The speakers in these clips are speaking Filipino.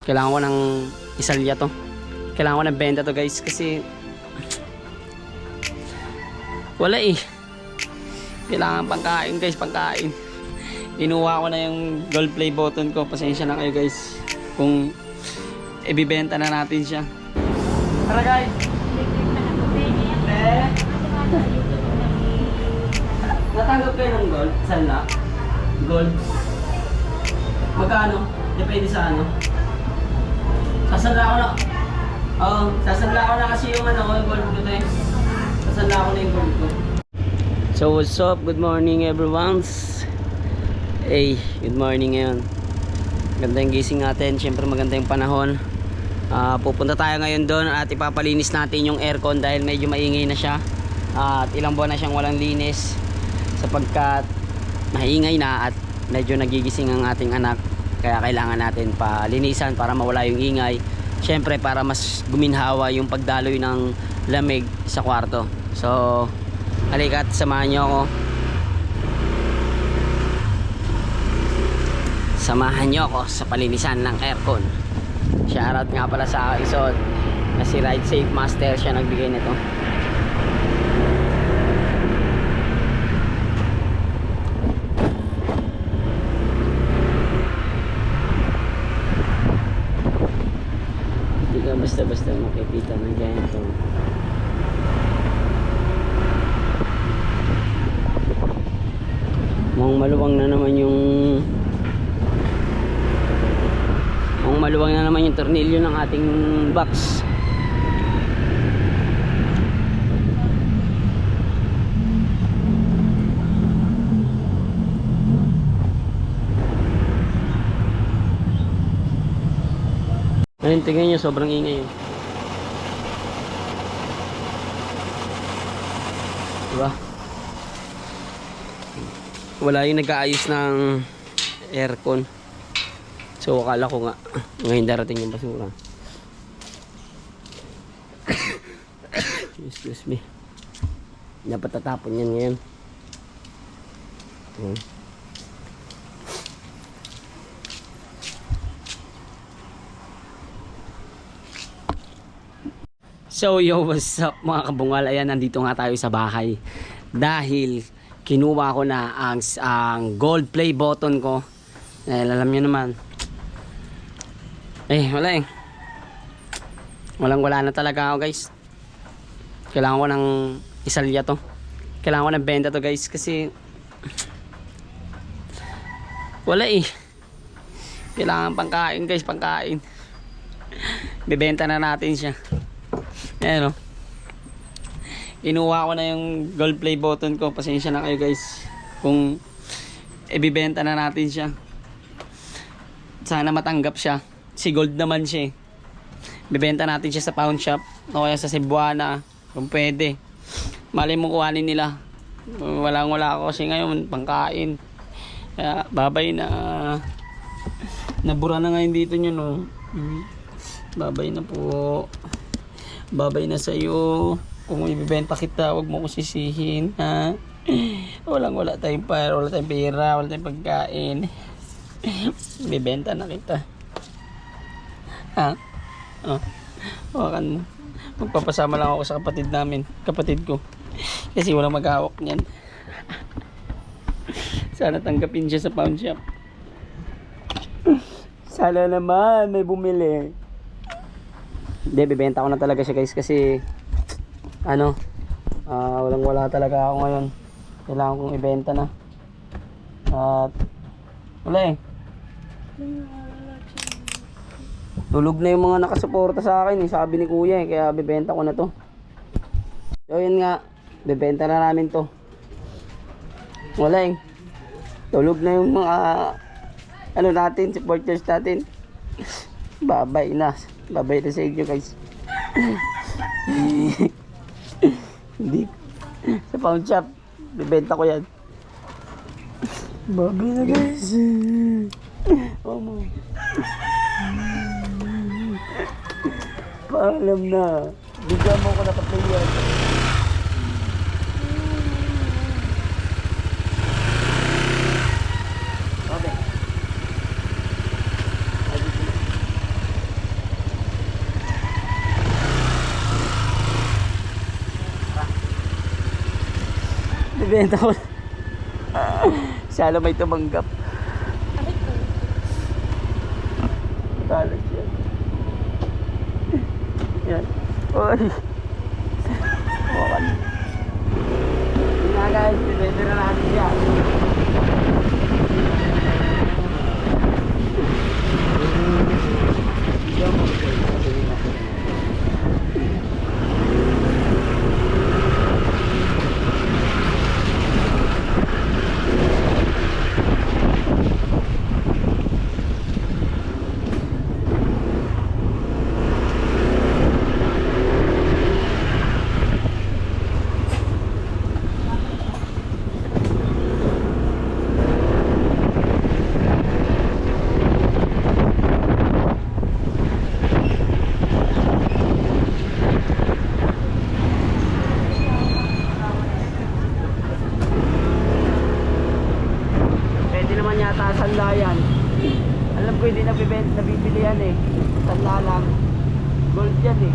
Kailangan ko ng isalya to. Kailangan ko ng benta to guys kasi wala eh. Kailangan pangkain guys, pangkain. Inuha ko na yung gold play button ko. Pasensya na kayo guys kung ibibenta na natin siya. Tara guys. Natanggap kayo ng gold? Sala? Gold? Magkano? Depende sa ano. Sasala ko na. Oo, sasala ko na kasi yung ano, gold ko to eh. Sasala ko na yung gold ko. So what's up? Good morning everyone. Hey, good morning ngayon. Maganda yung gising natin. Siyempre maganda yung panahon. Pupunta tayo ngayon doon at ipapalinis natin yung aircon dahil medyo maingay na siya. At ilang buwan na siyang walang linis sapagkat maingay na at medyo nagigising ang ating anak. Kaya kailangan natin palinisan para mawala yung ingay. Siyempre para mas guminhawa yung pagdaloy ng lamig sa kwarto. So, halika't samahan nyo ako. Samahan nyo ako sa palinisan ng aircon. Shoutout nga pala sa isod na si Ride Safe Master. Siya nagbigay nito. Hindi ka basta-basta makikita ng ganito. Mukhang maluwang na naman yung tornilyo ng ating box. Ayun, tingnan nyo, sobrang ingay yun. Diba? Wala yung nag-aayos ng aircon. So akala ko nga ngayon darating yung basura. Excuse me. Dapat tatapon yan ngayon. So yo, what's up mga kabungal? Ayan, nandito nga tayo sa bahay. Dahil kinuha ko na ang gold play button ko. Alam nyo naman. Wala eh. Wala na talaga ako guys. Kailangan ko ng isalya to. Kailangan ko ng benta to guys kasi wala eh. Kailangan pangkain guys, pangkain. Bibenta na natin siya. Ayan o. Inuha ko na yung gold play button ko. Pasensya na kayo guys kung ibibenta na natin siya. Sana matanggap siya. Si gold naman siya eh. Bibenta natin siya sa pawn shop o kaya sa Cebuana kung pwede. Malay mo kuhanin nila. Wala ako kasi ngayon pangkain. Kaya babay na. Nabura na ngayon dito nyo no. Babay na po. Babay na sa'yo. Kung ibibenta kita, huwag mo ko sisihin, ha? Wala tayong pera, wala tayong pera, wala tayong pagkain. Ibibenta na kita. Ha? Oh. Hawakan mo. Magpapasama lang ako sa kapatid ko. Kasi walang maghawak niyan. Sana tanggapin siya sa pawn shop. Sana naman may bumili. Hindi, bibenta ko na talaga siya guys kasi wala talaga ako ngayon. Kailangan kong ibenta na. At wala eh. Tulog na yung mga nakasuporta sa akin eh, sabi ni kuya eh, kaya bibenta ko na to. So yun nga, bibenta na namin to. Wala eh. Tulog na yung mga natin, supporters natin. Babay na sa inyo guys. Hindi sa pawn shop bibenta ko yan. Babay na guys. Paalam na. Bigyan mo ko na pa-player. Okay. ibenta ko. Siya lang may tumanggap. Talas yan. Yan. Oy. Wakan. Yun nga guys, ibenta na natin siya. Sandayan. Alam ko hindi nabibili yan eh. Sanda lang. Gold yan eh.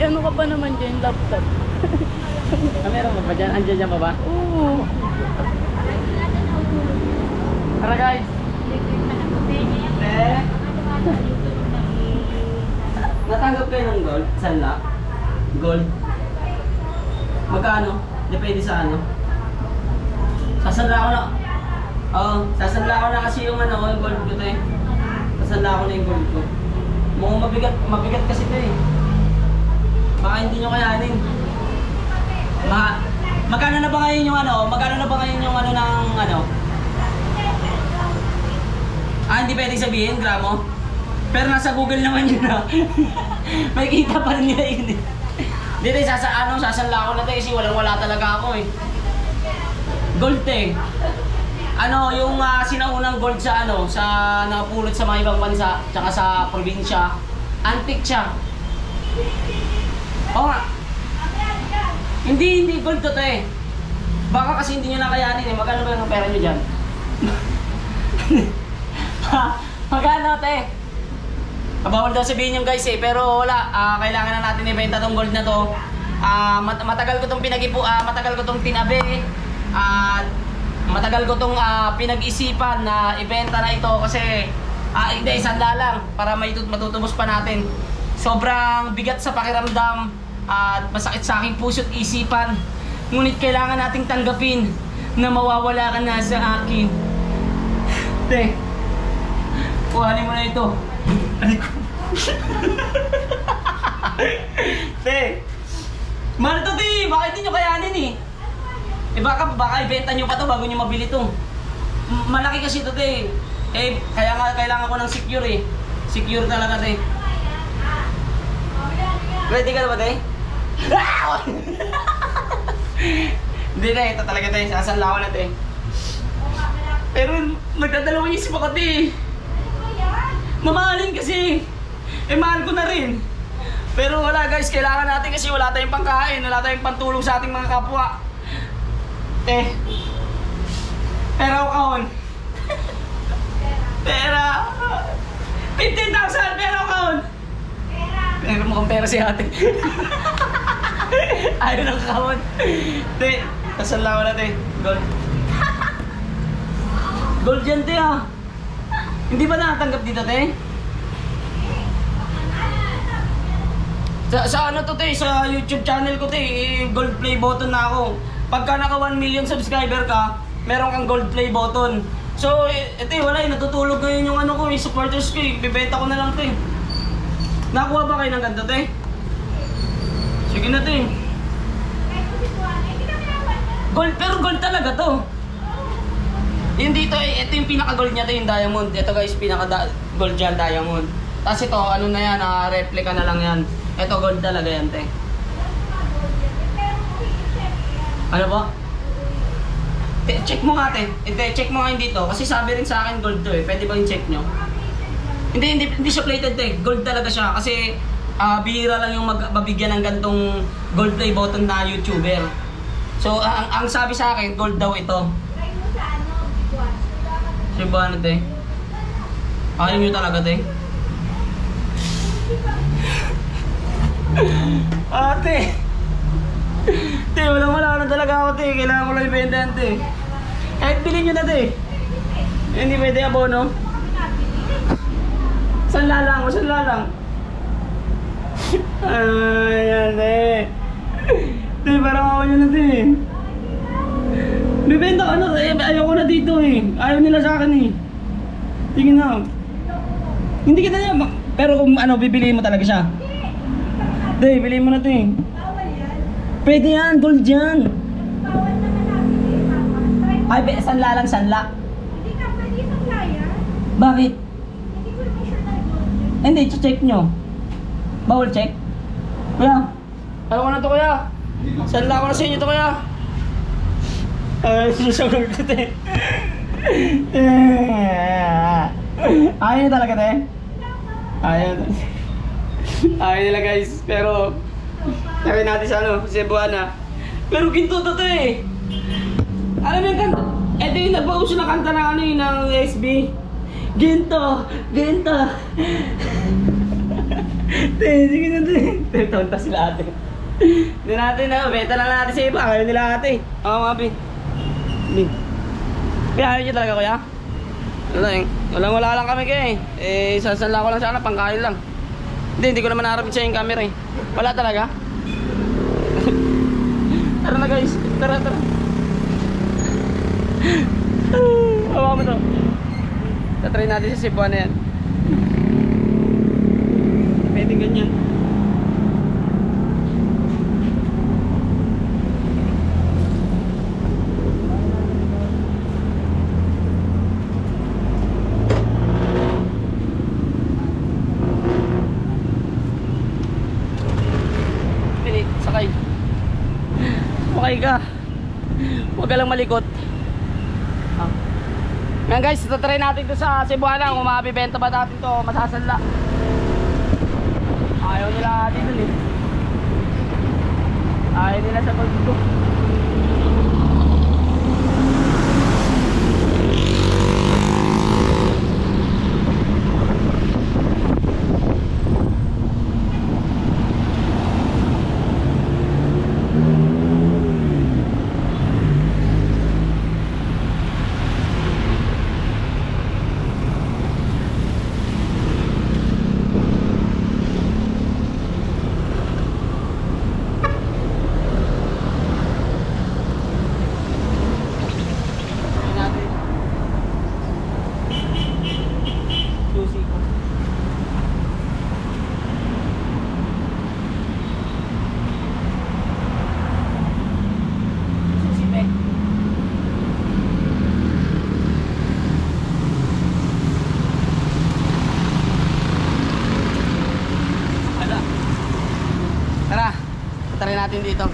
Ano ka pa naman dyan, laptop? Meron ba dyan? Andiyan dyan pa ba? Oo. Tara guys! Natanggap kayo ng gold? Sanla? Gold? Magkano? Depende sa ano? Sasanla ko na. Oo, sasanla ko na kasi yung ano, yung gold ko to eh. Sasanla ko na yung gold ko. Mukhang mabigat kasi to eh. Baka hindi nyo kayanin. Magkano na ba ngayon yung ano? Magkano na ba ngayon yung ano ng ano? Hindi pwedeng sabihin, gramo. Pero nasa Google naman yun na. May kita pa rin nila yun eh. Dito sasanla ko na tayo kasi wala talaga ako eh. Gold eh. Ano, yung sinaunang gold sa ano, sa napulot sa mga ibang bansa, tsaka sa probinsya. Antique siya. Oo nga. Hindi gold to eh. Baka kasi hindi nyo nakayanin eh. Magkano ba yung pera nyo dyan? Magkano te? Bawal daw sabihin yung guys eh. Pero wala, kailangan na natin ibenta tong gold na to. Matagal ko tong matagal ko tong tinabi. Matagal ko tong pinag-isipan na ibenta na ito kasi hindi, sanda lang para matutubos pa natin. Sobrang bigat sa pakiramdam at masakit sa aking puso't isipan. Ngunit kailangan nating tanggapin na mawawala ka na sa akin. Te, kuhanin mo na ito. Te, mahal to te, baka hindi nyo kayanin eh. Baka ibenta nyo pa to bago nyo mabili to. Malaki kasi to te. Kaya nga kailangan ko ng secure eh. Secure talaga te. Ready ka na ba te? Hindi na, ito talaga te. Sasanla ko na te. Pero nagdadalawang isip ako te. Mamahalin kasi. Mahal ko na rin. Pero wala guys, kailangan natin kasi wala tayong pangkain. Wala tayong pantulong sa ating mga kapwa. Pera o kahon? Pera. 15,000 pera o kahon? Pero mukhang pera si ate. Ayaw ng kahon. Te, kasanla ko na te. Gold. Gold yan te ah. Hindi ba nakatanggap dito te? Sa ano to te? Sa YouTube channel ko te. Gold play button na ako. Pagka naka 1 million subscriber ka, meron kang gold play button. So, ito wala eh, natutulog ngayon yung ano ko, yung supporters ko eh. Bibenta ko na lang ito eh. Nakuha ba kayo ng ganito, te? Sige na, te. Gold, pero gold talaga to. Yung dito, ito yung pinaka-gold niya, to yung diamond. Ito guys, pinaka-gold dyan, diamond. Tapos ito, ano na yan, replica na lang yan. Ito, gold talaga yan, te. Ano ba? Check mo nga, te. Check mo nga yun dito. Kasi sabi rin sa akin gold to eh. Pwede ba yung check nyo? Hindi siya plated te. Gold talaga siya. Kasi bihira lang yung mabigyan ng gantong gold play button na YouTuber. So, ang sabi sa akin, gold daw ito. Cebuano te. Ayaw nyo talaga te. Ate! Te, wala na talaga ako te. Kailangan ko lang ibenta yan te. Kahit bilhin nyo na te. Hindi pwede abono. Sanla lang. Ayan te. Te, parang ako nyo na te. Bibenta ko na te. Ayoko na dito eh. Ayaw nila sa akin eh. Tingin na. Hindi kita niya. Pero kung ano, bibiliin mo talaga siya. Te, biliin mo na te. Pwede yan, gold yan. Ay, sanla lang, sanla. Hindi ka pwede isang kaya. Bakit? Hindi ko naman sure na gold. Hindi, check nyo. Bawal check? Kuya, alam ko na to kuya. Sanla ko na sa inyo to kuya. Ay, sinusagot ko te. Ayaw nyo talaga te? Ayaw. Ayaw nila guys, pero sabi natin sa ano, Cebuana. Pero ginto to eh. Alam mo yung kanta? Ito yung nagpauso na kanta ng ano yun, ng SB. Ginto! Te, sige na te. Tonta sila ate. Hindi natin na, beta lang natin sa iba. Ayaw nila ate. Oo mga pi. Hindi. Kaya ayaw nyo talaga kuya? Wala lang kami kaya eh. Sasanla ko lang sana, pangkain lang. Hindi ko naman naharapin siya yung camera eh. Wala talaga? Tara na guys, tara. Hawa mo to. Tatry natin sa Cebuana yan. Pwede ganyan. Sakay. Okay ka. Huwag ka lang malikot. Ngayon guys, try natin ito sa Cebuana. Kung mabibenta ba natin ito, masasanla. Ayaw nila dito eh. Ayaw nila sa pagdito. Try natin dito.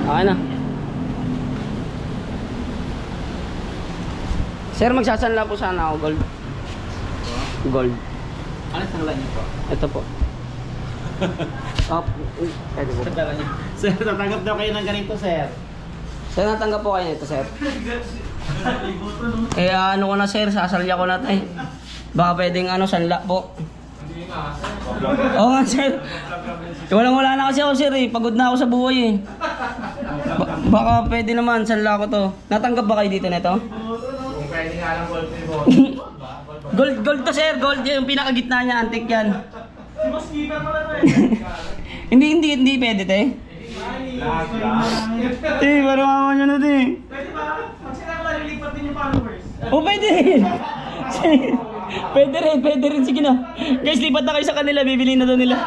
Okay na. Sir, magsasanla po sana ako gold. Gold. Ano sanla niyo po? Ito po. Pwede po. Sir, tatanggap daw kayo ng ganito, sir. Sir, natanggap po kayo nito, sir. Kaya ano ko na, sir, sasalya ko na tayo. Baka pwedeng sanla po. Oo nga, sir. Wala na kasi ako, sir eh. Pagod na ako sa buhay eh. Baka pwede naman, sanla ko to. Natanggap ba kayo dito nito? Kung pwede nga lang gold mo. Gold to, sir. Gold yung pinakagitna niya, antik yan. Hindi pwede, te. Te, parang ako nyo na, te. Pwede ba? Pag sinakla, lilipat din yung followers. Oh, pwede rin. Pwede rin. Sige na. Guys, lipat na kayo sa kanila. Bibili na doon nila.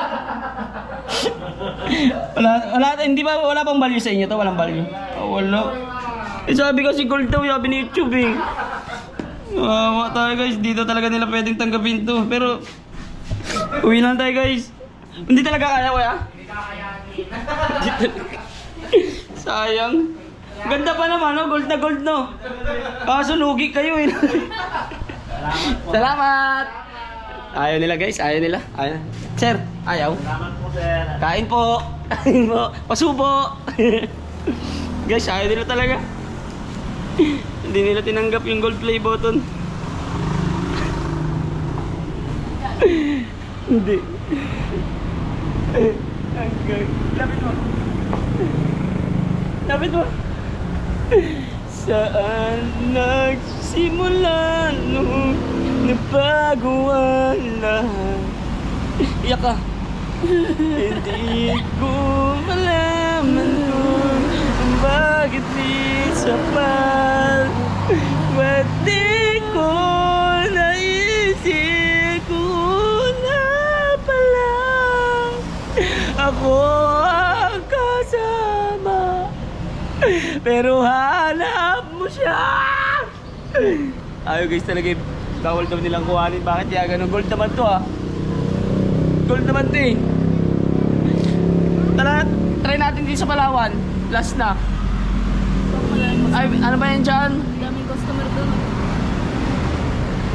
Wala pang value sa inyo to. Walang value. Oh, wala. Eh, sabi kasi gold daw. Sabi ni YouTube eh. Tayo guys. Dito talaga nila pwedeng tanggapin to. Pero Uwi na tayo guys. Hindi talaga kaya kuya? Hindi kakayanin. Sayang. Ganda pa naman, no? Gold na gold, no? Kaso lugi kayo, eh. Salamat po. Salamat! Ayaw nila, guys. Ayaw nila. Ayaw. Sir, ayaw. Salamat po, sir. Kain po. Kain po. Pasubo. Guys, ayaw nila talaga. Hindi nila tinanggap yung gold play button. Hindi. Okay. Lapit mo. Lapit mo. Saan nagsimula nung nabago ang lahat? Iyak ka. Hindi ko malaman kung bakit di sapat. Ba't di ko naisip kung na pala ako ang kasama, pero hanap mo siya. Ayaw guys talaga, bawal daw nilang kuhanin. Bakit kaya ganun? Gold naman to, ah. Gold naman to, eh. Tara, try natin dito sa Palawan. Last na. Ay, ano ba yan dyan? Daming customer doon.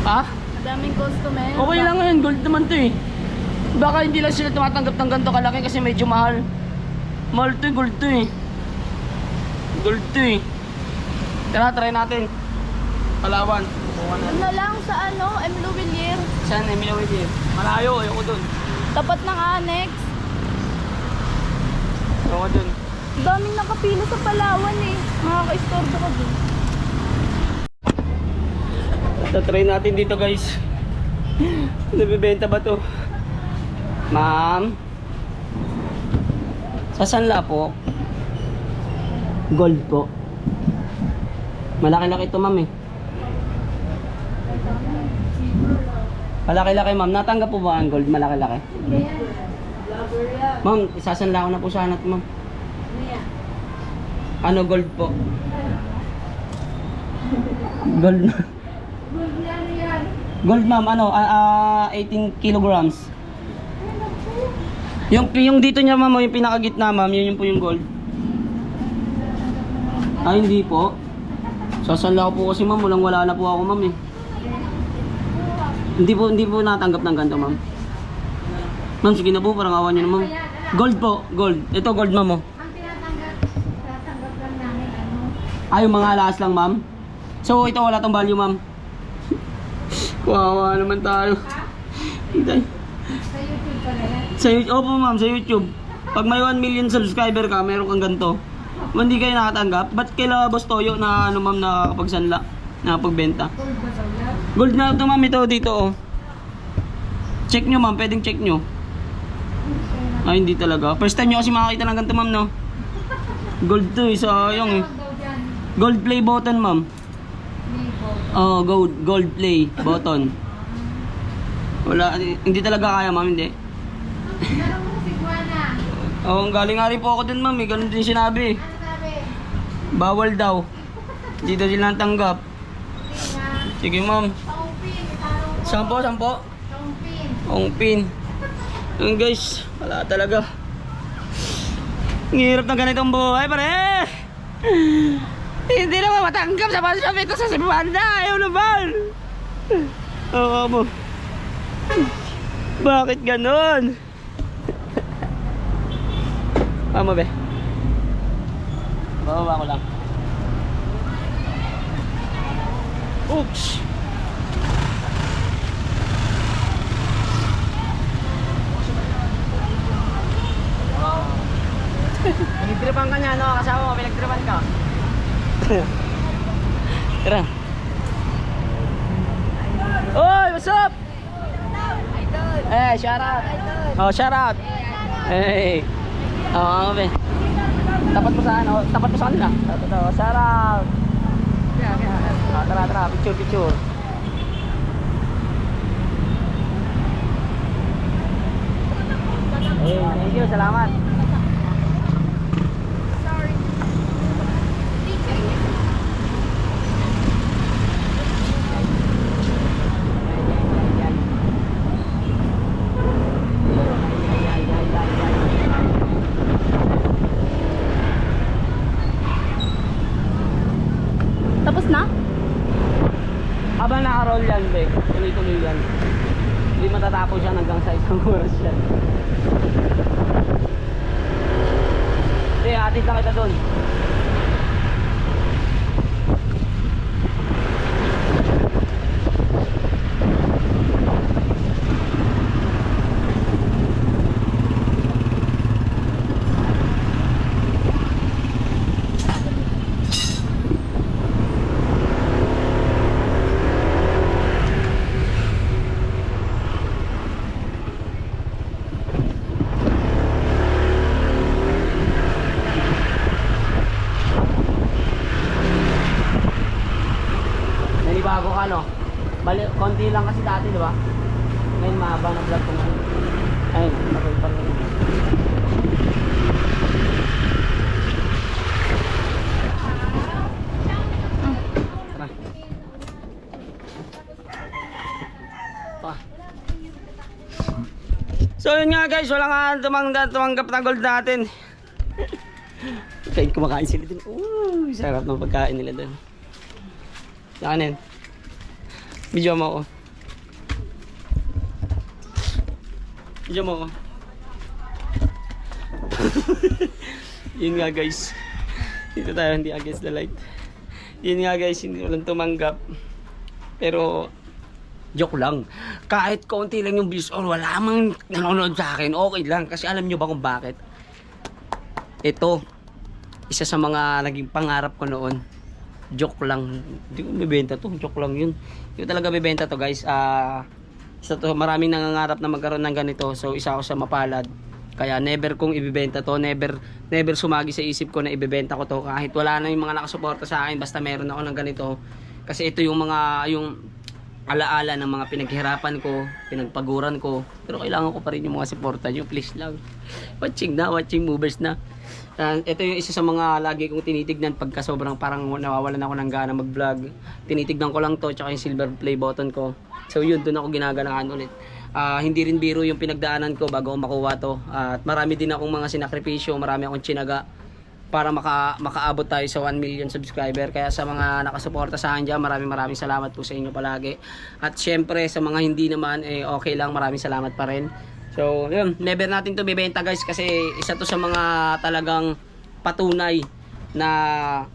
Ha? Daming customer. Okay lang ngayon, gold naman to, eh. Baka hindi lang sila tumatanggap ng ganito kalaki kasi medyo mahal. Mahal to, gold to, eh. Gold to, eh. Tara, try natin. Palawan. Doon na lang sa ano, Emilio Villier. Saan, Emilio Villier? Malayo, ayoko dun. Tapat ng annex. Ayoko dun. Daming nakapila sa Palawan eh. Makaka-istorbo ka dun. Try natin dito guys. Nabibenta ba to? Ma'am? Sa sanla po? Gold po. Malaki-laki to ma'am, eh. Malaki-laki ma'am. Natanggap po ba ang gold? Malaki-laki? Ma'am, isasanla ko na po sana to ma'am. Ano gold po? Gold. Gold ma'am, ano? 18 kilograms. Yung dito niya ma'am, yung pinakagitna ma'am, yun po yung gold. Ay, hindi po. Sasanla ko po kasi ma'am, wala na po ako ma'am, eh. Hindi po natanggap ng ganito ma'am. Ma'am, sige na po, parang awan niyo na ma'am. Gold po, gold. Ito gold ma'am, oh. Ang tinatanggap lang namin, ano? Ay, yung mga alas lang ma'am. So, ito wala tong value ma'am. Wawa naman tayo. Hintay. Sa YouTube pa rin. Sa YouTube, opo ma'am, sa YouTube. Pag may 1 million subscriber ka, meron kang ganito. Hindi kayo nakatanggap. Ba't kaila Boss Toyo na ano ma'am nakakapagsanla, nakapagbenta? Gold ba daw yan? Gold na ito ma'am, ito dito, oh. Check nyo ma'am, pwedeng check nyo. Ay, hindi talaga. First time nyo kasi makakita ng ganito ma'am, no? Gold to, eh, sayang, eh. Tawag daw dyan. Gold play button ma'am. Libo. Oh, gold play button. Wala, hindi talaga kaya ma'am, hindi. Meron mo si Juana. Oh, galing nga rin po ako dun ma'am, eh. Ganun din sinabi. Ano sabi? Bawal daw. Hindi daw sila natanggap. Hindi nga. Sige ma'am. Taupin. Itarong ko. Sampo. Taupin. Ang pin. Yung guys, wala talaga. Ang hirap ng ganitong buhay, pare. Hindi naman matanggap sa pansya ito sa Cebuana. Ayaw naman. Oo mo. Bakit ganon? Mama be. Bababa ko lang. Oops. Pinagtripan ka niya, no? Kasama mo, pinagtripan ka. Tara. Oy, what's up? Eh, shout out. Oh, shout out. Hey. Oh, be. Tapat mo sa ano? Tapat mo sa kanila. Ito, shout out. Tara, picture. Hey, thank you, salamat. Sorry. Tapos na? Habang naka-roll yan, be, tuloy-tuloy yan. Hindi matatapos yan hanggang sa isang oras yan. Hindi, hatid lang kita doon. Nanibago ka, no? Bali, konti lang kasi dati, di ba? Ngayon mahaba na vlog ko ngayon. Ayun, nakapal rin. Tara. Pa. So yun nga guys, wala nga tumanggap na gold natin. Kahit kumakain sila dun. Sarap ng pagkain nila dun. Sakanin. Video mo ako. Video mo ako. Yun nga guys. Dito tayo hindi against the light. Yun nga guys, hindi walang tumanggap. Pero joke lang. Kahit konti lang yung views or wala mang nanonood sa akin, okay lang. Kasi alam nyo ba kung bakit? Ito, isa sa mga naging pangarap ko noon. Joke lang. Hindi ko bibenta to. Joke lang yun. Hindi ko talaga bibenta to guys. Isa to, maraming nangangarap na magkaroon ng ganito. So isa ako sa mapalad. Kaya never kong ibibenta to. Never sumagi sa isip ko na ibibenta ko to. Kahit wala na yung mga nakasuporta sa akin. Basta meron ako ng ganito. Kasi ito yung yung alaala ng mga pinaghirapan ko, pinagpaguran ko. Pero kailangan ko pa rin yung mga suporta nyo. Please lang. Watching movers na. Ito yung isa sa mga lagi kong tinitignan pagka sobrang parang nawawalan ako ng gana mag-vlog. Tinitignan ko lang to, tsaka yung silver play button ko. So yun, doon ako ginaganaan ulit. Hindi rin biro yung pinagdaanan ko bago ako makuha to. At marami din akong mga sinakripisyo, marami akong tsinaga para makaabot tayo sa 1 million subscriber. Kaya sa mga nakasuporta sa akin dyan, maraming salamat po sa inyo palagi. At syempre sa mga hindi naman, okay lang, maraming salamat pa rin. So yun, never natin to bibenta guys, kasi isa to sa mga talagang patunay na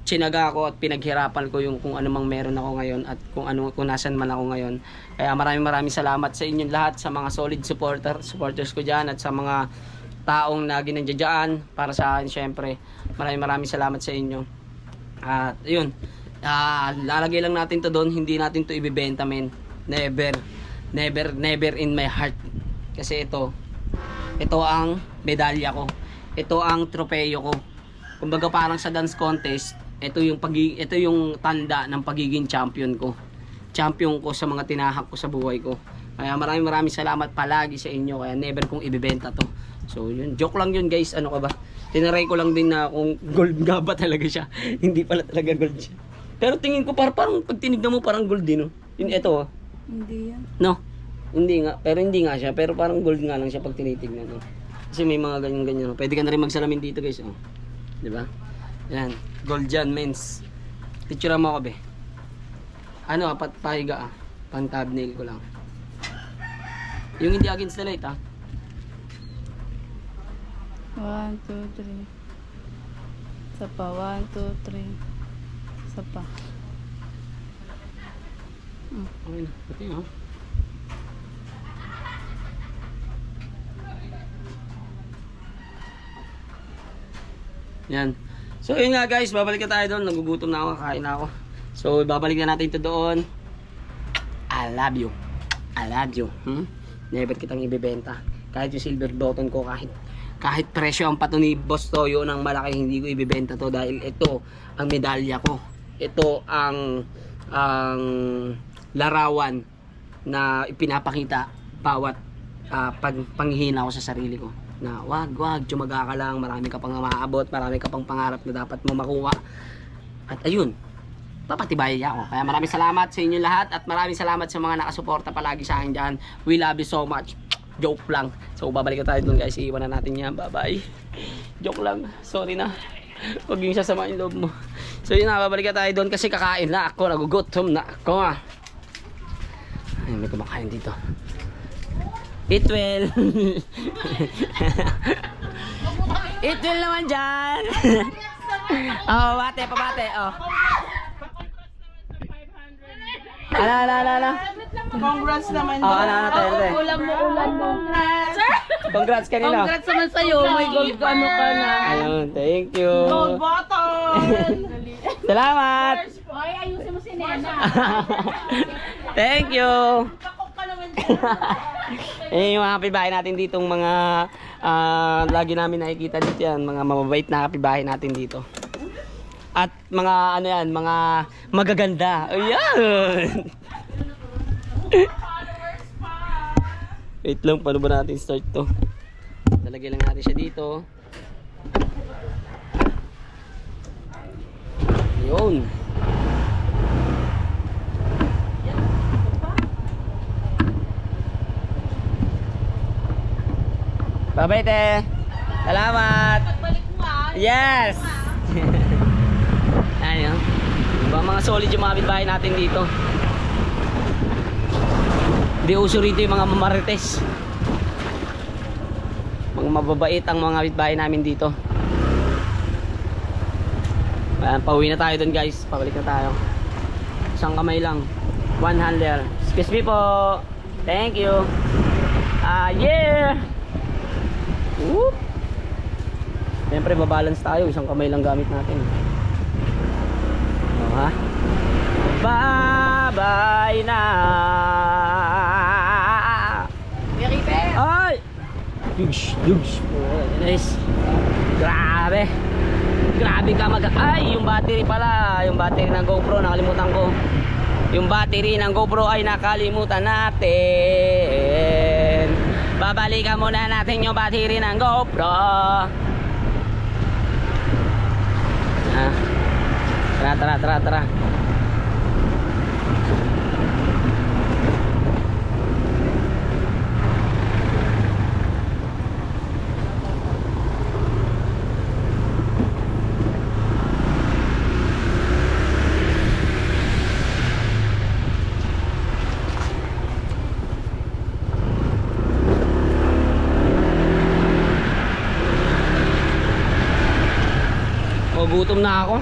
tsinaga ko at pinaghirapan ko yung kung ano mang meron ako ngayon at kung nasan man ako ngayon. Kaya maraming salamat sa inyong lahat, sa mga solid supporters ko dyan, at sa mga taong na ginandiyan para sa akin. Syempre maraming salamat sa inyo. At yun, lalagay lang natin to doon, hindi natin to ibibenta men. Never in my heart. Kasi ito ang medalya ko, ito ang tropeyo ko. Kumbaga parang sa dance contest, ito yung tanda ng pagiging champion ko sa mga tinahak ko sa buhay ko. Kaya maraming salamat palagi sa inyo. Kaya never kong ibibenta to. So yun, joke lang yun guys. Ano ka ba, tinaray ko lang din na kung gold nga ba talaga siya. Hindi pala talaga gold siya. Pero tingin ko parang pag tinignan mo parang gold din, no? Yun, ito oh. Hindi yan. No, hindi nga. Pero hindi nga siya. Pero parang gold nga lang siya pag tinitignan, no? Kasi may mga ganyan-ganyan, no? Pwede ka na rin magsalamin dito guys, oh. Diba? Yan, gold dyan, mens. Picture mo ako, be. Ano, pahiga, pang thumbnail ko lang. Yung hindi against the light, 1, 2, 3. Isa pa, 1, 2, 3. Isa pa. Okay na, pati oh. Yan. So yun nga guys, babalik na tayo doon. Nagugutom na ako, kakain na ako. So babalik na natin ito doon. I love you. Never kitang ibibenta. Kahit yung silver button ko, kahit presyo ang pato ni Boss Toyo ng malaki, hindi ko ibibenta to. Dahil ito ang medalya ko. Ito ang larawan na ipinapakita bawat panghihina ko sa sarili ko. Na wag, tsumaga ka lang, marami ka pang maaabot, marami ka pang pangarap na dapat mo makuha. At ayun, papatibay ako. Kaya maraming salamat sa inyo lahat, at maraming salamat sa mga nakasuporta palagi sa akin dyan. We love you so much. Joke lang. So babalik na tayo dun guys, iiwan na natin yan. Bye bye. Joke lang, sorry na. Huwag yung sasama yung loob mo. So yun na, babalik na tayo doon kasi kakain na ako, nagugutom na ako ah. Ay, may kumakain dito. Eat well. Eat well naman dyan. Oh, bate, pabate, oh. Ala. Congrats naman. Oh, ano, tayo. Ulam mo. Sir! Congrats kanino. Congrats naman sa'yo. May gold ka na. Ayun, thank you. Gold bottle! Salamat. Hoy, ayusin mo si Nena. Thank you. Pakok ka naman. Eh, yung mga kapitbahay natin ditong mga lagi namin nakikita dito yan, mga mababait na kapitbahay natin dito. At mga ano yan, mga magaganda. Ayan. Wait lang, paano ba natin start to? Talagay lang natin siya dito. Yun. Bye-bye, te. Salamat. Pagbalik mo ah. Yes. Ayun. Mga solid yung mga kapitbahay natin dito. Di uso rito yung mga mamarites. Mga mababait ang mga kapitbahay namin dito. Ayan, pauwi na tayo dun guys. Pabalik na tayo. Isang kamay lang. One hander. Excuse me po. Thank you. Yeah. Whoop. Siyempre babalance tayo. Isang kamay lang gamit natin. O ha? Bye-bye na. Very fair. Ay! Dugs. Nice. Grabe. Grabe ka ay, yung battery pala. Yung battery ng GoPro, nakalimutan ko. Yung battery ng GoPro ay nakalimutan natin. Babalikan muna natin yung battery ng GoPro. Tara. Gutom na ako.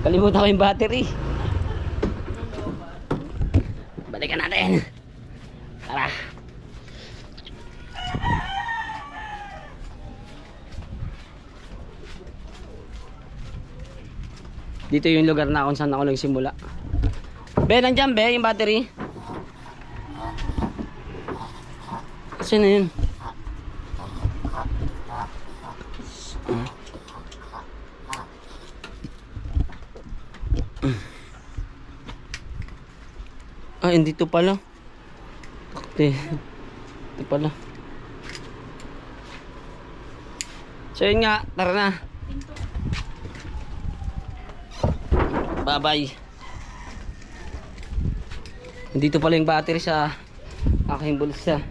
Kalimutan ko yung battery. Balikan natin. Tara. Dito yung lugar na kung saan ako nagsimula. Be, nandiyan be, yung battery. Kasi na yun. Ah, hindi to pala. Ito pala. So yun nga, tara na. Bye-bye. Dito pala yung battery sa aking bulsa.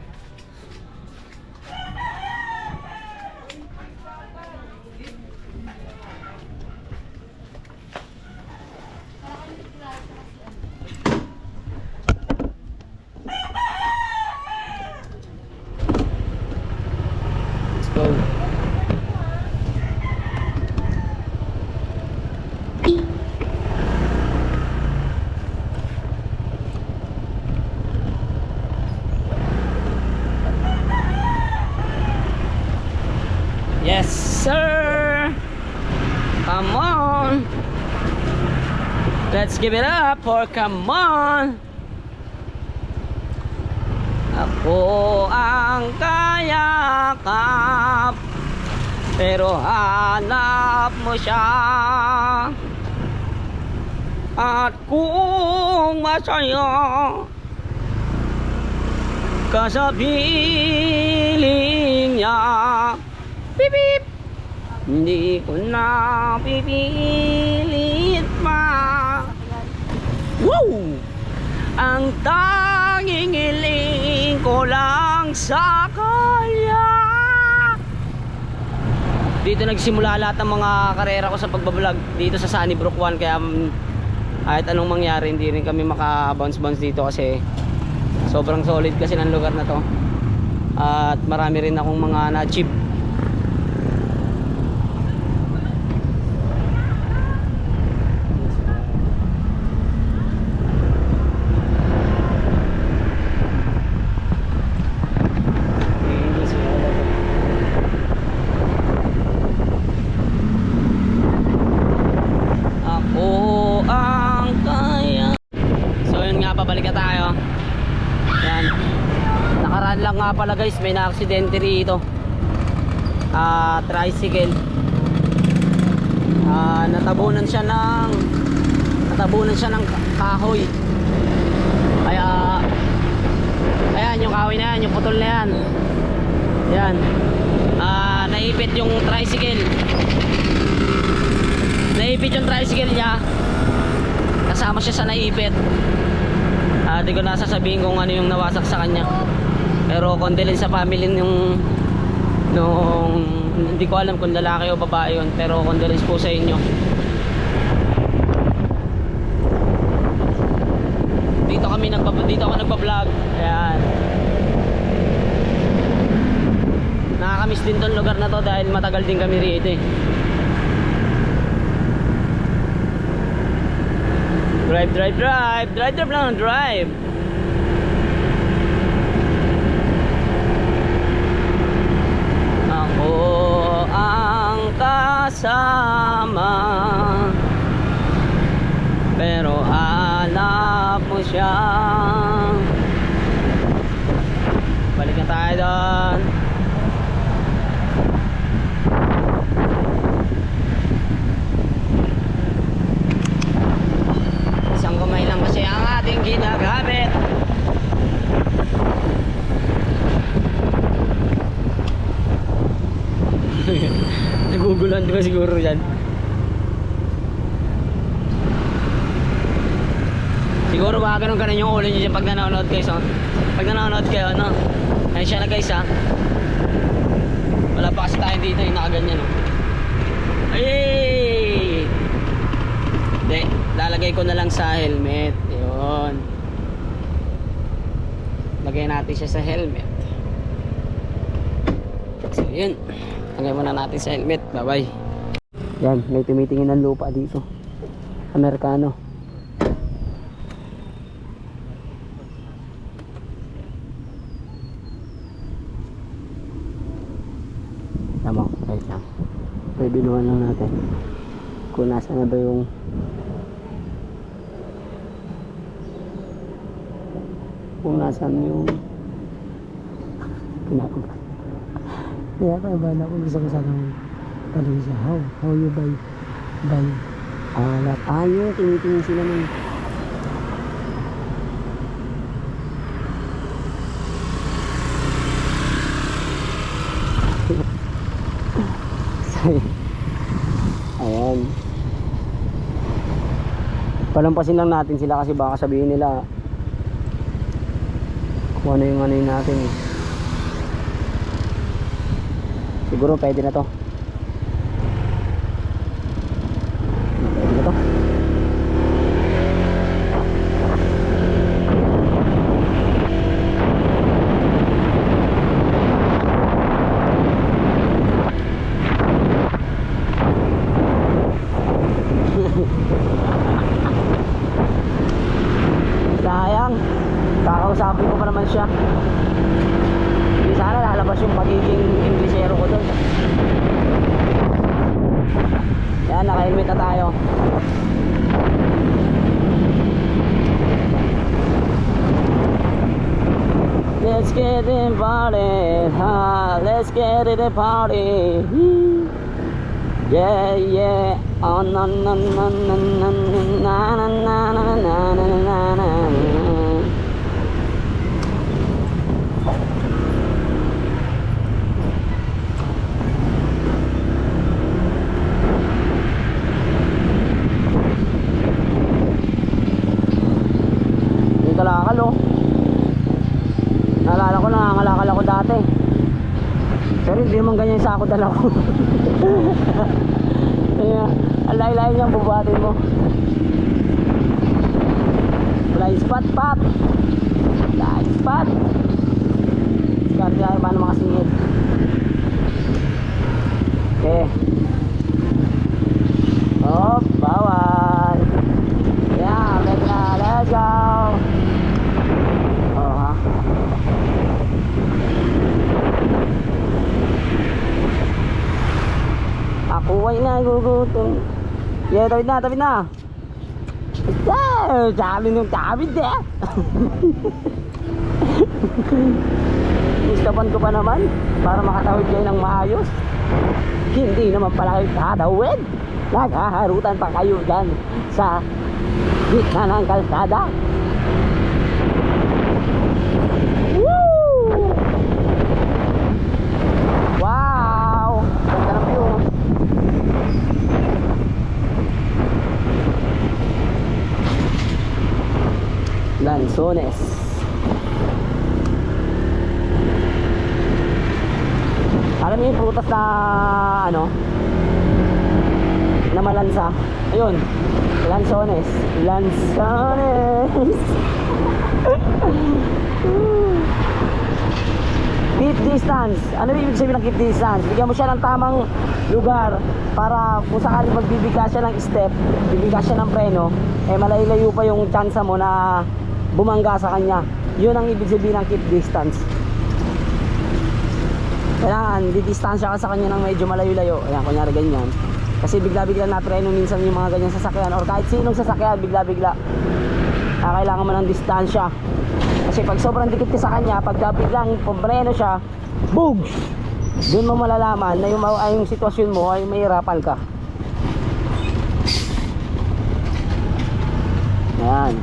Let's go. Yes, sir. Come on. Let's give it up for come on. Ako ang kayakap, pero hanap mo siya. At kung masaya ka sa piling niya, beep beep, hindi ko na pipilit pa. Woo! Ang tanging hiling ko lang sa kanya. Dito nagsimula lahat ng mga karera ko sa pagbablog dito sa Sunnybrook 1, kaya kahit anong mangyari hindi rin kami maka-bounce dito kasi sobrang solid kasi ng lugar na to. At marami rin akong mga na-achieve. Pabalik na tayo. Yan. Nakaraan lang nga pala guys, may na-aksidente rito. Tricycle. Natabunan siya ng kahoy. Kaya ayan yung kahoy na yan, yung putol na yan. Yan. Naipit yung tricycle. Naipit yung tricycle niya. Kasama siya sa naipit. Di ko nasasabihin kung ano yung nawasak sa kanya, pero condolence sa family nung hindi ko alam kung lalaki o babae yun, pero condolence po sa inyo. Dito ako nagpa-vlog. Ayan, nakakamiss din tong lugar na to dahil matagal din kami rito eh. Drive lang, drive. Ako ang kasama, pero hanap mo siya. Balik na tayo doon. Kamay lang kasi ang ating ginagamit. Naguguluhan di ba siguro yan? Siguro baka ganun yung ulo nyo dyan pag nanonood kayo. So, pag nanonood kayo, ano? Ayan siya na guys ha. Wala pa kasi tayo dito yung nakaganyan. Ay! Hindi, lalagay ko na lang sa helmet. Yun. Lagay natin siya sa helmet. So yun, lagay muna natin sa helmet. Bye bye. Yan, may tumitingin ng lupa dito, Amerikano. Tama, wait lang. Bibiluhan lang natin kung nasa na ba yung kinakaba. Kaya kaibahan ako gusto ko sana tanong siya, how you buy alat. Ayun, tinitingin sila ng ayan, palampasin lang natin sila kasi baka sabihin nila kung ano yung natin eh. Siguro pwede na to. Pwede na to. Sayang, kakausapin ko pa naman siya. Hindi sana lalabas yung magiging Inglesero ko doon. Yan, naka-helmet na tayo. Let's get it party, let's get it party. Yeah, yeah. Oh, na na na na na na na na na na na na. Dito lang oh. Naalala ko, nangangalakal ako dati. Pero hindi naman ganyan sa ako dala ko. Kaya, ang layo-layo niyang bubuhatin mo. Blind spot, pop! Blind spot! Diskarte tayo paano makasingit. Okay. Oh, bawal. Yeah, let's go. Oh, ha. Ako ay nagugutom. Yeah, tawid na. Sabi nung tawid eh. Istapan ko pa naman para makatawid kayo ng maayos. Hindi naman pala kayo tatawid. Naghaharutan pa kayo dyan sa gitna ng kalsada. Woo! Wow! Ganda na view. Lanzones. Alam niyo yung prutas na ano? Na malansa. Ayun. Lanzones. Keep distance. Ano ibig sabihin ng keep distance? Bigyan mo siya ng tamang lugar para kung sakali magbibigla siya ng step, bibigla siya ng preno, eh malayo pa yung chance mo na bumangga sa kanya. Yun ang ibig sabihin ng keep distance. Kailangan didistansya ka sa kanya ng medyo malayo-layo. Ayan, kunyari ganyan. Kasi bigla-bigla na preno minsan yung mga ganyan sasakyan or kahit sinong sasakyan bigla-bigla. Kailangan mo ng distansya. Kasi pag sobrang dikit ka sa kanya, pag biglang pumpreno siya, boom! Doon mo malalaman na yung sitwasyon mo ay mahirapan ka. Ayan.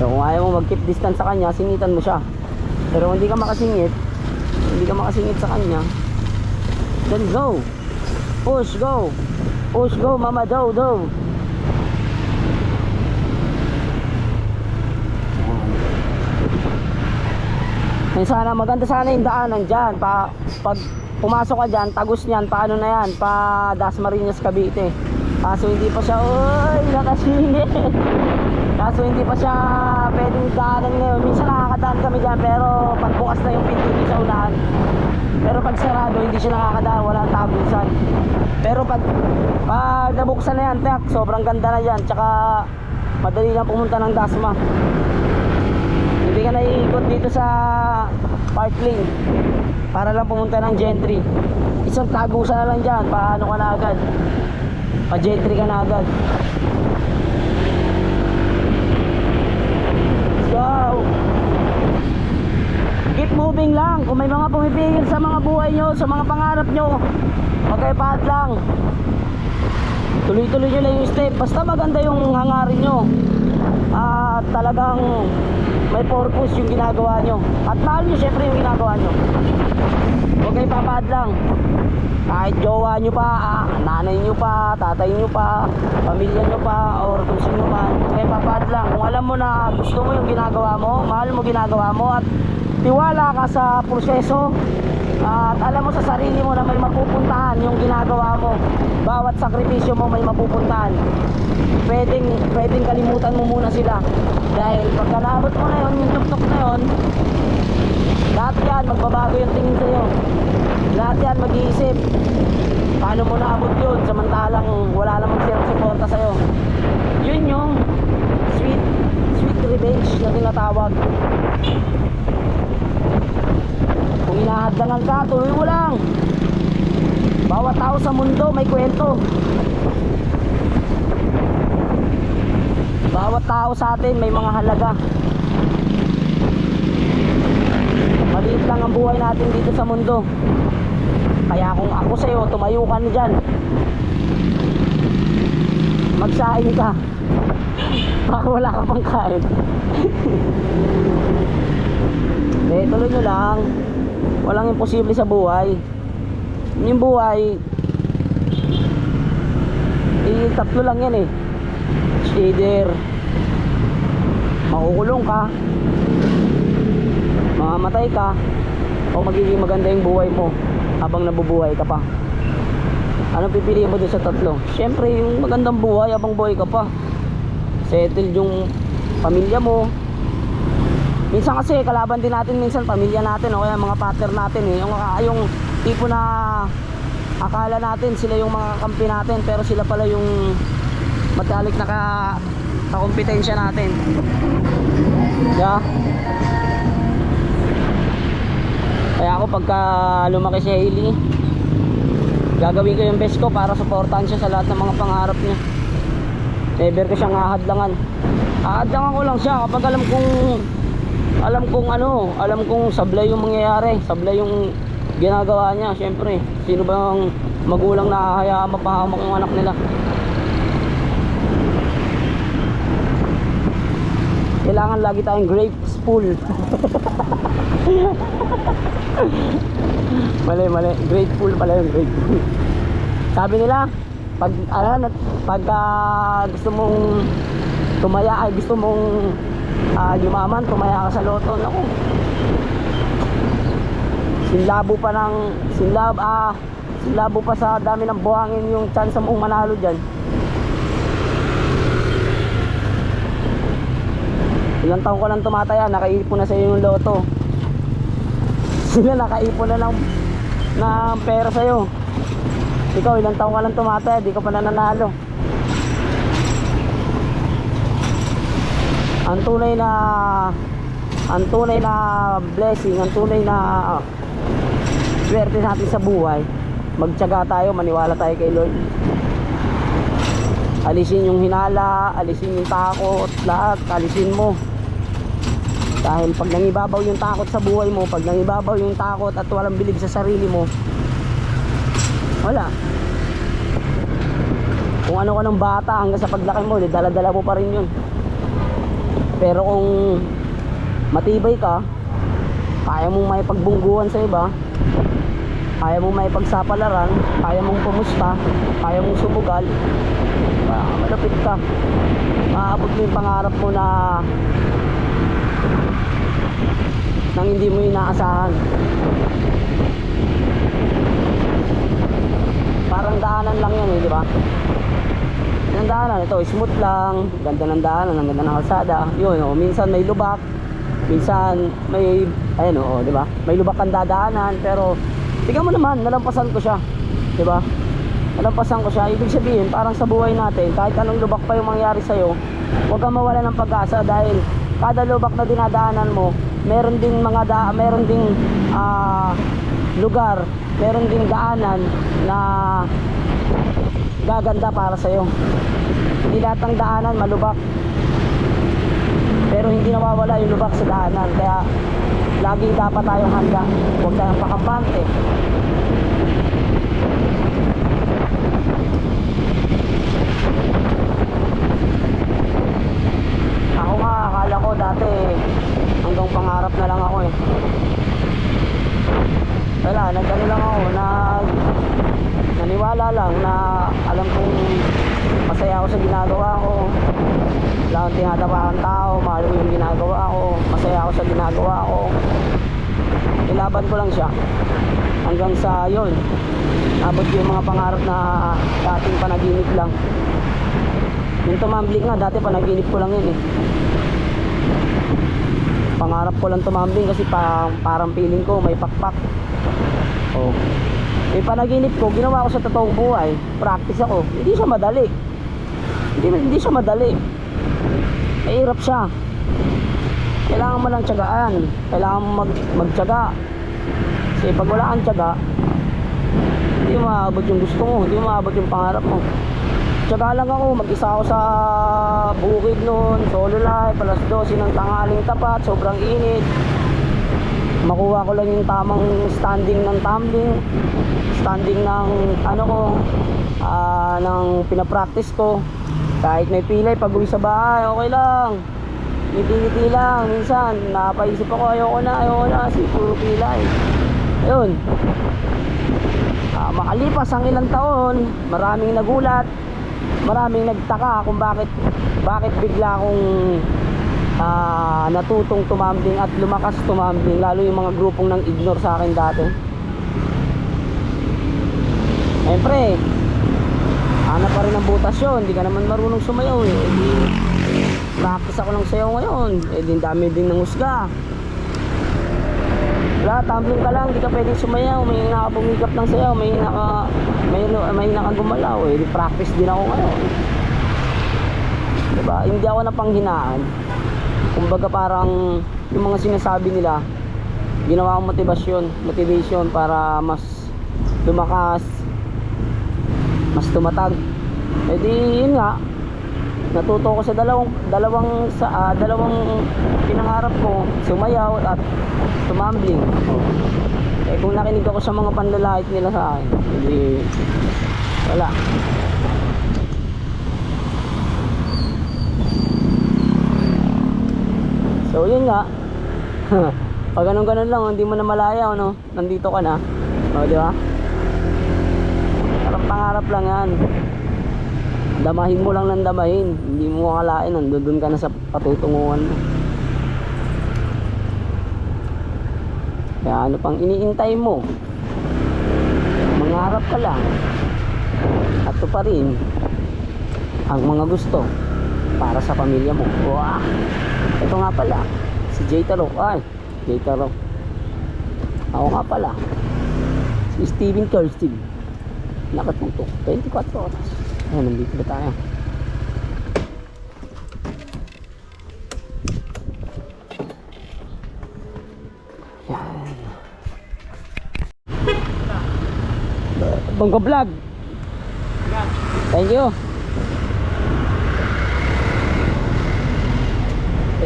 So kung ayaw mo mag-keep distance sa kanya, singitan mo siya. Pero kung hindi ka makasingit sa kanya, then go! Push, go! Push, go, mama, do! Sana maganda sana yung daanan dyan. Pag pumasok ka dyan, tagos niyan, paano na yan? Pa Dasmariñas, Cavite. Kaso hindi pa siya, nakasingit. Kaso hindi pa siya pwedeng daanan ngayon. Minsan nakakadaan kami dyan, pero pagbukas na yung pinto dito sa unahan. Pero pag sarado, hindi siya nakakadaan, walang tabusan. Pero pag nabuksan na yan, sobrang ganda na dyan. Tsaka madali lang pumunta ng Dasma. Hindi ka naiikot dito sa Park Lane para lang pumunta ng Gentry. Isang tagusan na lang dyan, paano ka na agad, pa Gentry ka na agad. Let's go! Keep moving lang. Kung may mga pumipigil sa mga buhay nyo, sa mga pangarap nyo, magkaipahat lang. Tuloy-tuloy nyo lang yung step. Basta maganda yung hangarin nyo at talagang may purpose yung ginagawa nyo at mahal nyo syempre yung ginagawa nyo. Huwag kayo papad lang. Kahit jowa nyo pa, nanay nyo pa, tatay nyo pa, pamilya nyo pa, or kung sino man, huwag kayo papad lang. Kung alam mo na gusto mo yung ginagawa mo, mahal mo ginagawa mo, at tiwala ka sa proseso, at alam mo sa sarili mo na may mapupuntahan yung ginagawa mo. Bawat sakripisyo mo may mapupuntahan. Pwedeng kalimutan mo muna sila. Dahil pagka naabot mo na yun, yung tuktok na yun, lahat yan, magbabago yung tingin sa'yo. Lahat yan mag-iisip, paano mo naabot yun, samantalang wala namang silang suporta sa'yo. Yun yung sweet revenge na tinatawag. Kung inahadlangan ka, tuloy mo lang. Bawat tao sa mundo may kwento. Bawat tao sa atin may mga halaga. Maliit lang ang buhay natin dito sa mundo. Kaya kung ako sa'yo, tumayo ka na dyan, magsaing ka. Baka wala ka pang kain. Tuloy nyo lang. Walang imposible sa buhay. Yung buhay, tatlo lang yan eh. Either makukulong ka, mamamatay ka, o magiging maganda yung buhay mo habang nabubuhay ka pa. Anong pipiliin mo doon sa tatlo? Siyempre yung magandang buhay habang buhay ka pa. Settle yung pamilya mo. Minsan kasi kalaban din natin minsan pamilya natin o kaya mga partner natin eh. Yung tipo na akala natin sila yung mga kampi natin, pero sila pala yung matalik na kakompetensya natin. Yeah. Kaya ako pagka lumaki si Hailey, gagawin ko yung best ko para supportahan siya sa lahat ng mga pangarap niya. Never ko siyang ahadlangan. Ahadlangan ko lang siya kapag alam kong sablay yung mangyayari, sablay yung ginagawa niya. Siyempre, sino bang magulang na hahayaan mapahamak yung anak nila? Kailangan lagi tayong graceful. mali, grateful pala yung grateful. Sabi nila, pag gusto mong tumaya, gusto mong yumaman, tumaya ka sa loto. Naku, sinlabo pa sa dami ng buhangin yung chance mong manalo dyan. Ilang taon ka lang tumataya, nakaipon na sa iyo yung loto. Sila nakaipon na lang ng pera sa iyo. Ikaw, ilang taon ka lang tumataya, di ka pa nananalo. Ang tunay na blessing, ang tunay na swerte natin sa buhay, magtiyaga tayo, maniwala tayo kay Lord. Alisin yung hinala, alisin yung takot, lahat, alisin mo. Dahil pag nangibabaw yung takot sa buhay mo, pag nangibabaw yung takot at walang bilib sa sarili mo, wala. Kung ano ka ng bata hanggang sa paglaki mo, dala-dala mo pa rin yun. Pero kung matibay ka, kaya mong may pagbungguan sa iba, kaya mong may pagsapalaran, kaya mong pumusta, kaya mong sumugal, malapit ka, maaabot mo yung pangarap mo na nang hindi mo inaasahan. Parang daanan lang yan eh, di ba? Yung daanan, ito smooth lang, ganda ng daanan, ang ganda ng kalsada. Yun, oh, minsan may lubak, minsan may, ayun oh, di ba? May lubak ang dadaanan, pero tingnan mo naman, nalampasan ko siya, di ba? Nalampasan ko siya. Ibig sabihin, parang sa buhay natin, kahit anong lubak pa yung mangyari sa'yo, huwag kang mawala ng pag-asa dahil kada lubak na dinadaanan mo, meron ding lugar, meron ding daanan na gaganda para sa'yo. Hindi lahat ng daanan malubak, pero hindi nawawala yung lubak sa daanan. Kaya lagi dapat tayong handa, huwag tayong pakampante. Ako nga, akala ko dati hanggang pangarap na lang ako eh. Wala, nagano lang ako, naniwala lang na alam kong masaya ako sa ginagawa ko. Wala akong tinatapakan tao, mahal ko yung ginagawa ko, masaya ako sa ginagawa ko. Ilaban ko lang siya hanggang sa yun, abot ko yung mga pangarap na dating panaginip lang. Yung tumambling nga, dati panaginip ko lang yun eh. Pangarap ko lang tumambling kasi parang feeling ko may pakpak. Oh. May panaginip ko, ginawa ko sa totoong buhay. Practice ako. Hindi siya madali. Hindi siya madali. Mahirap siya. Kailangan mo lang tiyagaan. Kailangan mo magtiyaga. Kasi pag wala kang tiyaga, hindi mo maabot yung gusto mo, hindi mo maabot yung pangarap mo. Tiyaga lang ako, mag-isa ako sa bukid noon, solo life, alas 12 ng tanghaling tapat, sobrang init. Makuha ko lang yung tamang standing ng tumbling, standing ng ng pinapractice ko. Kahit may pilay pag uwi sa bahay, okay lang. Ngiti-ngiti lang. Minsan napaisip ako, ayoko na kasi puro pilay. Ayun, makalipas ang ilang taon, maraming nagulat, maraming nagtaka kung bakit bigla akong natutong tumambling at lumakas tumambling, lalo yung mga grupong nang ignore sa akin dati. Siyempre, hanap pa rin ng butas yun, hindi ka naman marunong sumayaw eh. Di, practice ako ng sayaw ngayon, eh din dami din ng husga. Wala, tumbling ka lang, hindi ka pwedeng sumayaw, may nakapumikap ng sayaw, may nakagumalaw eh. Di practice din ako ngayon. Diba? Hindi ako napanghinaan. Kumbaga parang yung mga sinasabi nila, ginawa akong motivation para mas lumakas, mas tumatag. Eh di yun nga, natuto ko sa dalawang pinangarap ko, sumayaw at tumambling. Eh kung nakinig ako sa mga panlalait nila sa akin, hindi wala. So yun nga. Pag ganun lang, hindi mo na malaya, no? Nandito ka na. O, di ba? Parang pangarap lang yan. Damahin mo lang ng damahin. Hindi mo akalain, nandun ka na sa patutunguhan mo. Kaya ano pang iniintay mo? Mangarap ka lang. At ito pa rin ang mga gusto para sa pamilya mo. Wow! Ito nga pala, si Jay Taro. Ay, Jay Taro. Ako nga pala, si Steven Kirstig. Nakatutok 24 oras. Ayan, nandito na tayo. Yan. Bangka vlog. Thank you.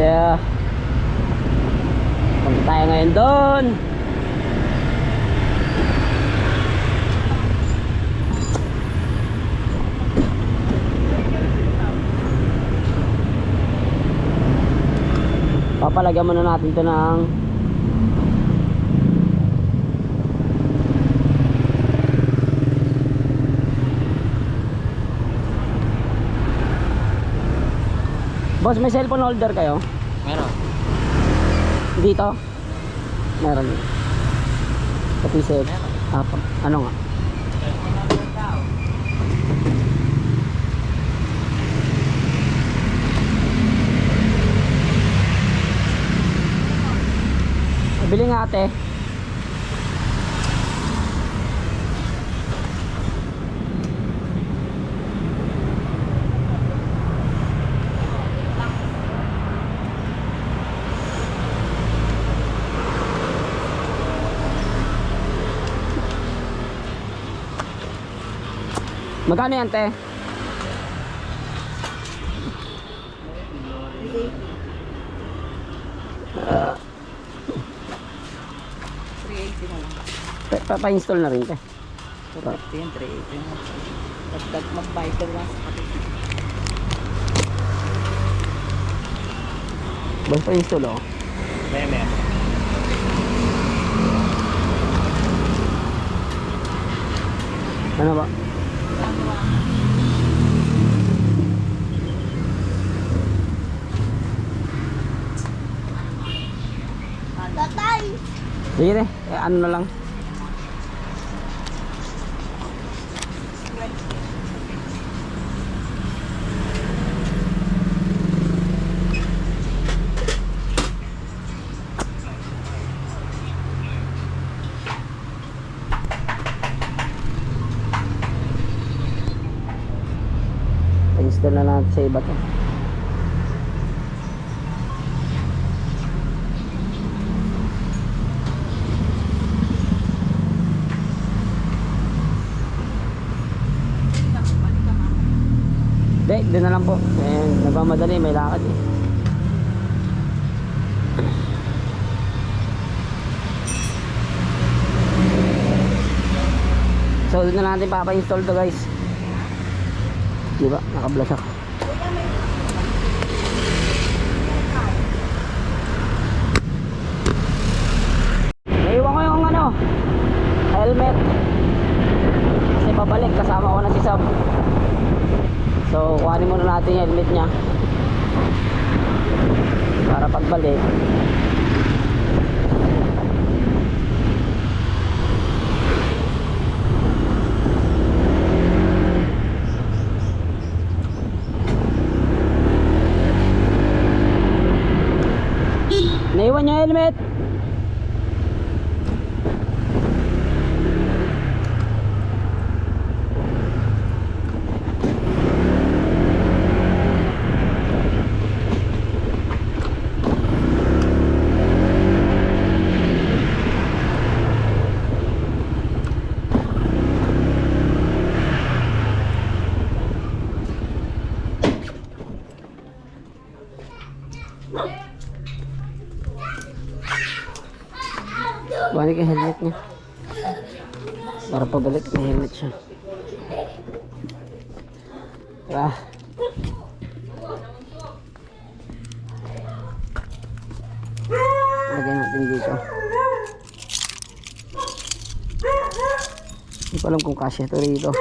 Yeah. Punta tayo ngayon doon. Papalagyan muna natin ito ng boss, may cellphone holder kayo? Meron. Dito? Meron. Pati set. Apa? Ano nga? Bili nga ate. Magkano yan, te? Pa-install na rin, te. 250 yun, 380 yun. Dagdag mag-buy ka lang sa kapit. Basta pa-install, oh. Meme. Ano ba? Tatay! Sige, te. Ano na lang. Pa-install na natin sa iba to. Hindi, doon na lang po. Nagmamadali, may lakad eh. So doon na natin papa-install to, guys. Diba? Naka-blasak. Naiwan ko yung ano, helmet. Kasi pabalik, kasama ko na si Sab. So kuhanin muna natin yung helmet nya. balik. Naiwan yung helmet. Balik yung helmet niya. Para pabalik, may helmet siya. Tara. Lagyan natin dito. Hindi ko alam kung kasya ito rito.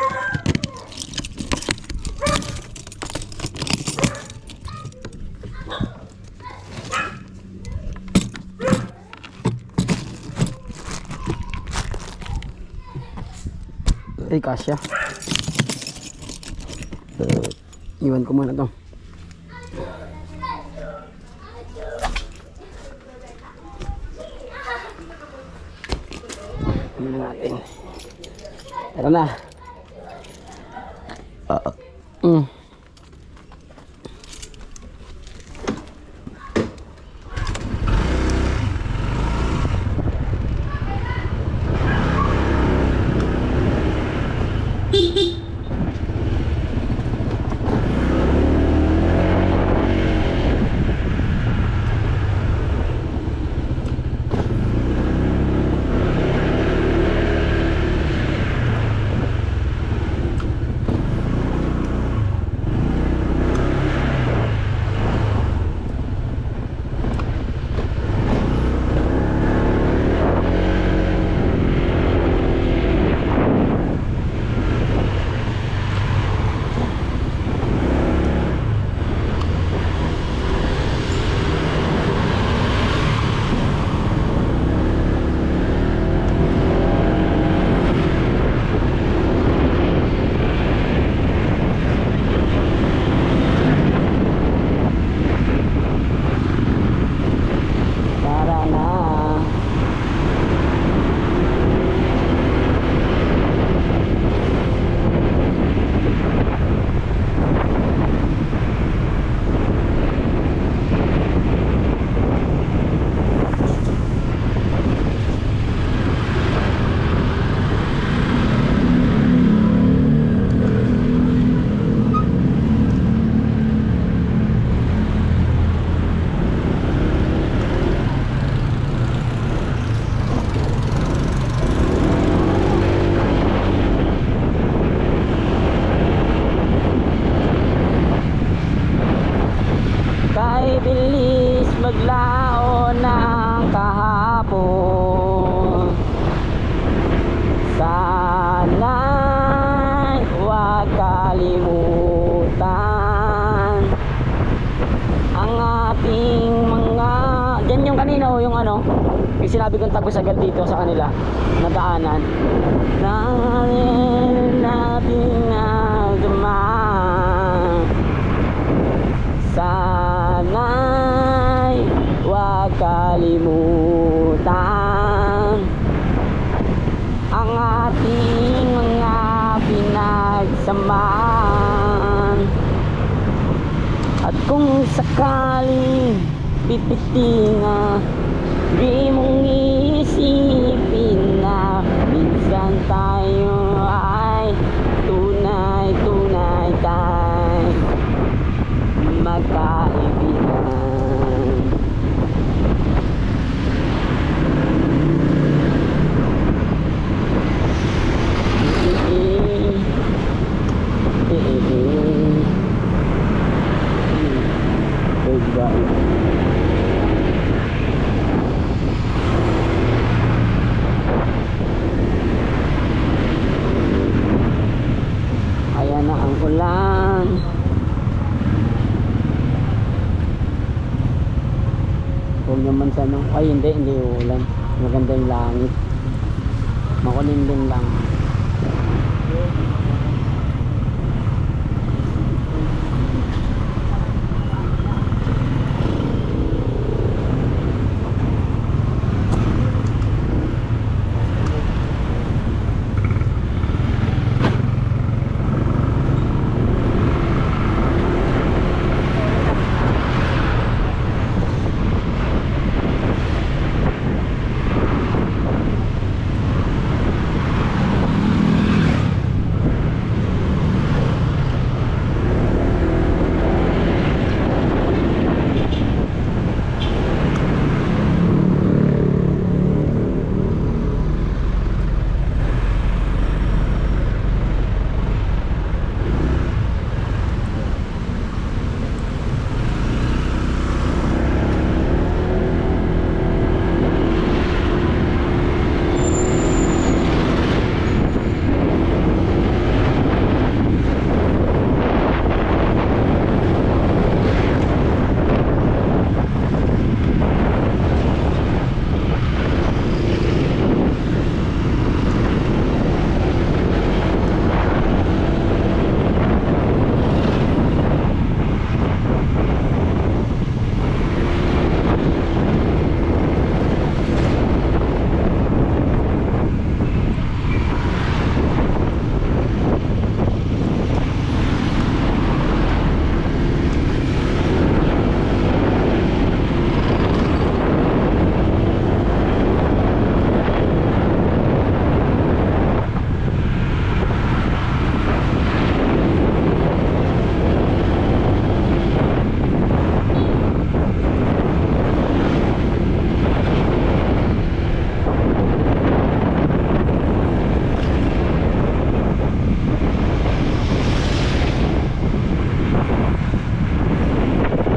Ay, kasya. Iwan ko muna to. Iwan natin. Tara na. Bilis maglao ng kahapon. Sana'y huwag kalimutan ang ating mga... Diyan yung kanina o yung ano, yung sinabi kong tapos agad dito sa kanila na daanan. Dahil natin na dumaan, sana'y huwag kalimutan ang ating mga pinagsamahan. At kung sakaling pipitinga, di mong isipin na minsan tayo ay tunay tayo magkaibigan. ano. Ay hindi uulan. Maganda yung langit. Makulimlim lang.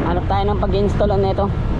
Hanap tayo ng pag-install nito.